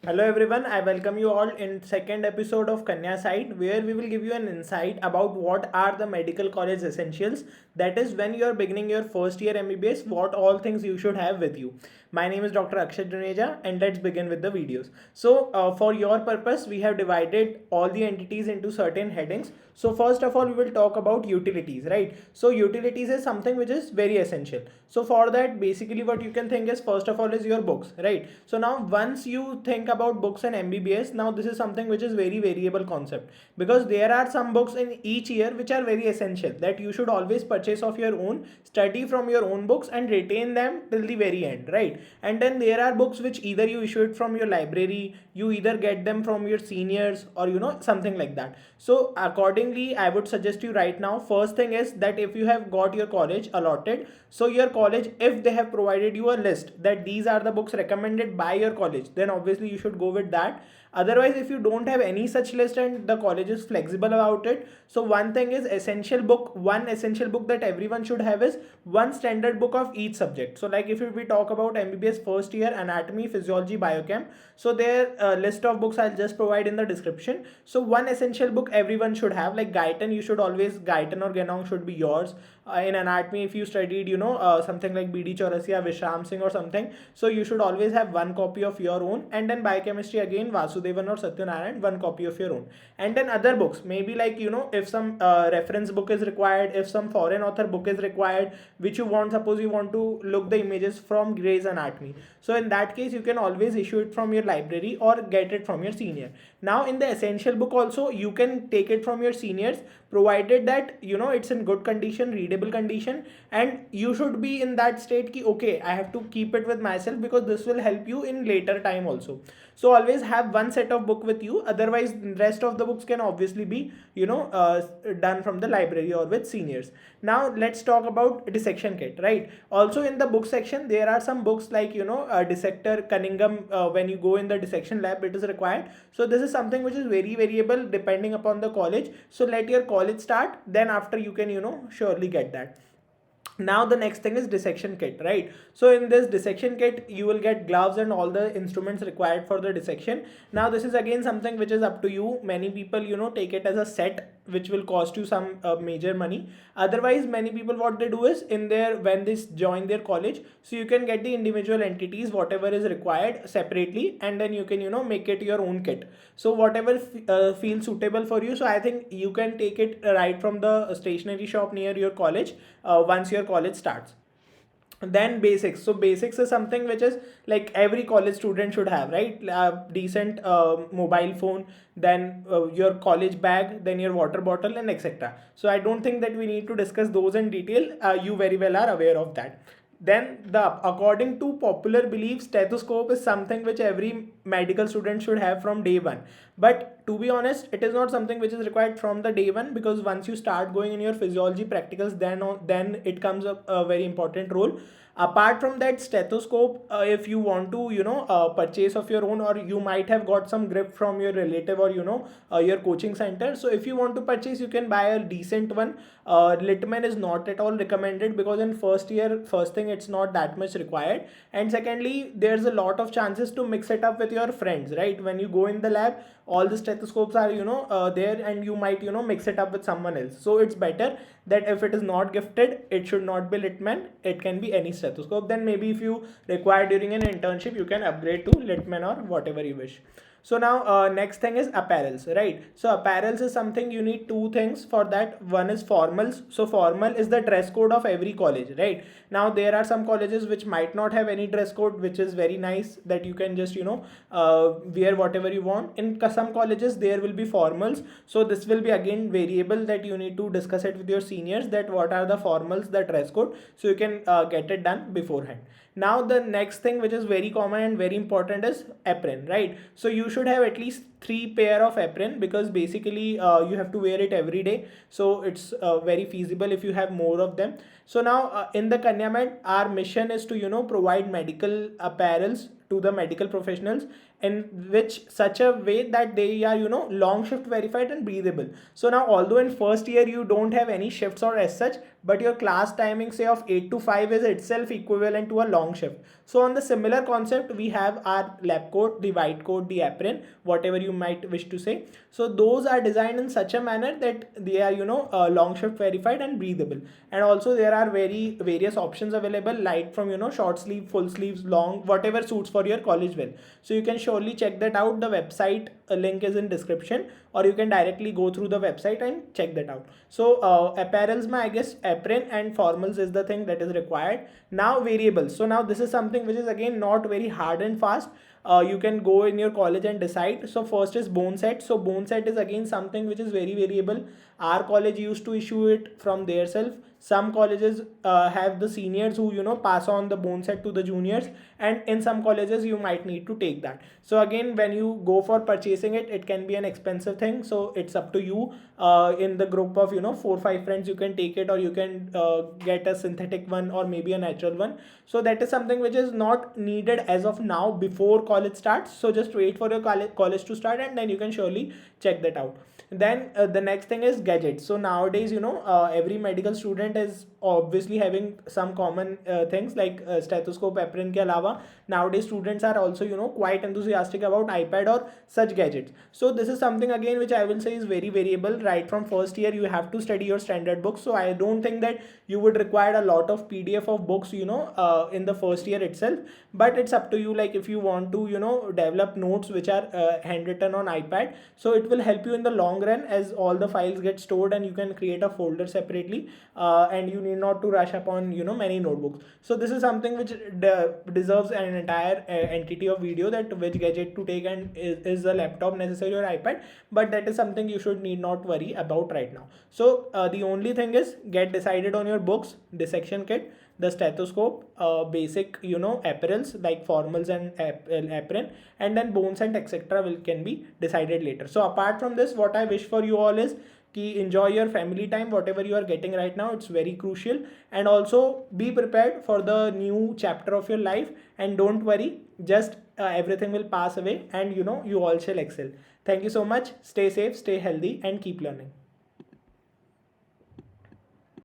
Hello everyone, I welcome you all in second episode of Kanya Side where we will give you an insight about what are the medical college essentials. That is when you are beginning your first year MBBS, what all things you should have with you. My name is Dr. Akshay Juneja and let's begin with the videos. So for your purpose, we have divided all the entities into certain headings. So first of all, we will talk about utilities, right? So utilities is something which is very essential. So for that, basically what you can think is first of all is your books, right? So now once you think about books and MBBS, now this is something which is very variable concept because there are some books in each year which are very essential that you should always purchase of your own, study from your own books and retain them till the very end, right? And then there are books which either you issue it from your library, you either get them from your seniors or something like that. So accordingly, I would suggest you right now, first thing is that if you have got your college allotted, so your college, if they have provided you a list that these are the books recommended by your college, then obviously you should go with that. Otherwise, if you don't have any such list and the college is flexible about it, so one thing is one essential book that everyone should have is one standard book of each subject. So like if we talk about MBBS first year anatomy, physiology, biochem, so their list of books I'll just provide in the description. So one essential book everyone should have, like Guyton, you should always, Guyton or Genong should be yours. In anatomy, if you studied something like BD Chaurasia, Vishram Singh or something, so you should always have one copy of your own. And then biochemistry again, Vasudevan or Satyanarayan, one copy of your own. And then other books, maybe like if some reference book is required, if some foreign author book is required which you want, suppose you want to look the images from Grey's Anatomy, so in that case you can always issue it from your library or get it from your senior. Now in the essential book also you can take it from your seniors, provided that it's in good condition, readable condition, and you should be in that state ki okay, I have to keep it with myself because this will help you in later time also. So always have one set of book with you, otherwise rest of the books can obviously be done from the library or with seniors. Now let's talk about dissection kit, right? Also in the book section there are some books like dissector Cunningham, when you go in the dissection lab it is required. So this is something which is very variable depending upon the college, so let your college start, then after you can surely get that. Now the next thing is dissection kit, right? So in this dissection kit you will get gloves and all the instruments required for the dissection. Now this is again something which is up to you. Many people take it as a set which will cost you some major money. Otherwise many people, what they do is, in their, when they join their college, so you can get the individual entities whatever is required separately, and then you can make it your own kit. So whatever feels suitable for you, so I think you can take it right from the stationery shop near your college once your college starts. Then basics, so basics is something which is like every college student should have, right? Decent mobile phone, then your college bag, then your water bottle and etc. So I don't think that we need to discuss those in detail, you very well are aware of that. Then the, according to popular belief, stethoscope is something which every medical student should have from day one. But to be honest, it is not something which is required from the day one, because once you start going in your physiology practicals, then it comes up a very important role. Apart from that, stethoscope, if you want to purchase of your own, or you might have got some grip from your relative or your coaching center, so if you want to purchase you can buy a decent one. Litman is not at all recommended because in first year, first thing, it's not that much required, and secondly there's a lot of chances to mix it up with your friends, right? When you go in the lab, all the stethoscopes are there, and you might mix it up with someone else. So it's better that if it is not gifted, it should not be Litman, it can be any stethoscope. Then maybe if you require during an internship, you can upgrade to Litman or whatever you wish. So now next thing is apparels, right? So apparels is something you need two things for that. One is formals. So formal is the dress code of every college, right? Now there are some colleges which might not have any dress code, which is very nice that you can just wear whatever you want. In some colleges there will be formals, so this will be again variable that you need to discuss it with your seniors, that what are the formals, the dress code, so you can get it done beforehand. Now the next thing which is very common and very important is apron, right? So you should have at least 3 pair of apron, because basically you have to wear it every day, so it's very feasible if you have more of them. So now in the Kanyamed, our mission is to provide medical apparels to the medical professionals in which such a way that they are long shift verified and breathable. So now although in first year you don't have any shifts or as such, but your class timing say of 8 to 5 is itself equivalent to a long shift. So on the similar concept, we have our lab coat, the white coat, the apron, whatever you might wish to say. So those are designed in such a manner that they are, long shift verified and breathable. And also there are various options available, like from, short sleeve, full sleeves, long, whatever suits for your college well. So you can surely check that out. The website link is in description, or you can directly go through the website and check that out. So apparels, I guess apron and formals is the thing that is required. Now variables. So now this is something which is again not very hard and fast. You can go in your college and decide. So first is bone set. So bone set is again something which is very variable. Our college used to issue it from their self. Some colleges have the seniors who pass on the bone set to the juniors, and in some colleges you might need to take that. So again, when you go for purchasing it, it can be an expensive thing, so it's up to you. In the group of 4 or 5 friends, you can take it, or you can get a synthetic one or maybe a natural one. So that is something which is not needed as of now before college starts. So just wait for your college to start, and then you can surely check that out. Then the next thing is gadgets. So nowadays, every medical student is obviously having some common things like stethoscope, apron ke alawa. Nowadays students are also quite enthusiastic about iPad or such gadgets. So this is something again which I will say is very variable. Right from first year you have to study your standard books, so I don't think that you would require a lot of PDF of books in the first year itself. But it's up to you, like if you want to develop notes which are handwritten on iPad, so it will help you in the long run, as all the files get stored and you can create a folder separately, and you need not to rush upon many notebooks. So this is something which deserves an entire entity of video, that which gadget to take, and is a laptop necessary or iPad. But that is something you should need not worry about right now. So the only thing is, get decided on your books, dissection kit, the stethoscope, basic apparels like formals and apron, and then bones and etc. can be decided later. So apart from this, what I wish for you all is ki enjoy your family time, whatever you are getting right now. It's very crucial. And also be prepared for the new chapter of your life, and don't worry, just everything will pass away, and you all shall excel. Thank you so much. Stay safe, stay healthy, and keep learning.